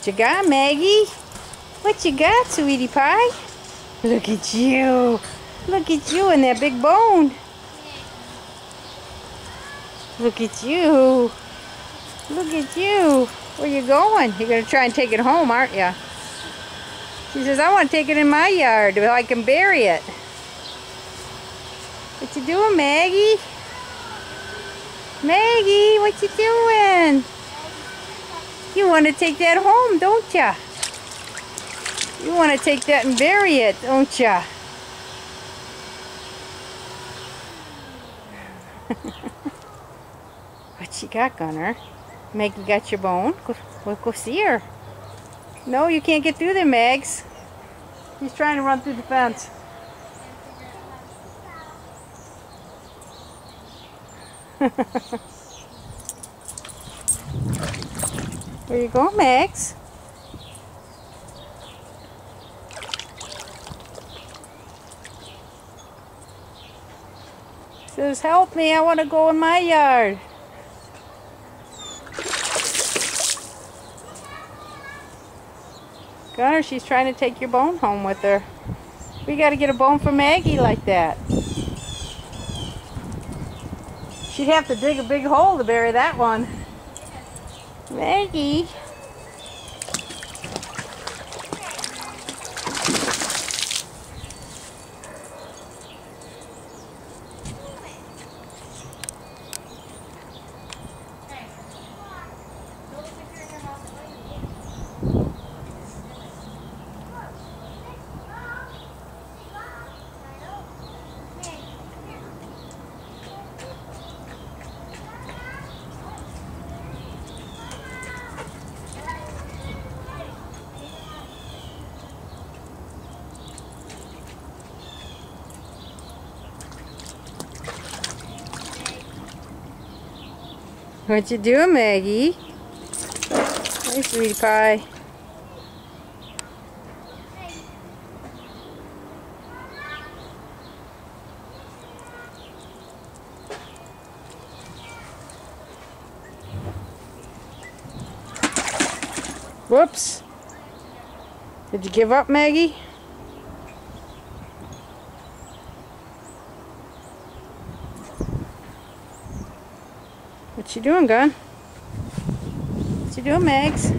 What you got, Maggie? What you got, sweetie pie? Look at you. Look at you and that big bone. Look at you. Look at you. Where you going? You're going to try and take it home, aren't you? She says, I want to take it in my yard so I can bury it. What you doing, Maggie? Maggie, what you doing? You want to take that home, don't ya? You want to take that and bury it, don't ya? What you got, Gunner? Maggie got your bone? Go see her. No, you can't get through there, Mags. He's trying to run through the fence. Where you going, Mags? Says, help me, I want to go in my yard. Gunner, she's trying to take your bone home with her. We got to get a bone for Maggie like that. She'd have to dig a big hole to bury that one. Maggie. What you doing, Maggie? Hey, sweetie pie. Whoops. Did you give up, Maggie? What you doing, Gun? What you doing, Mags?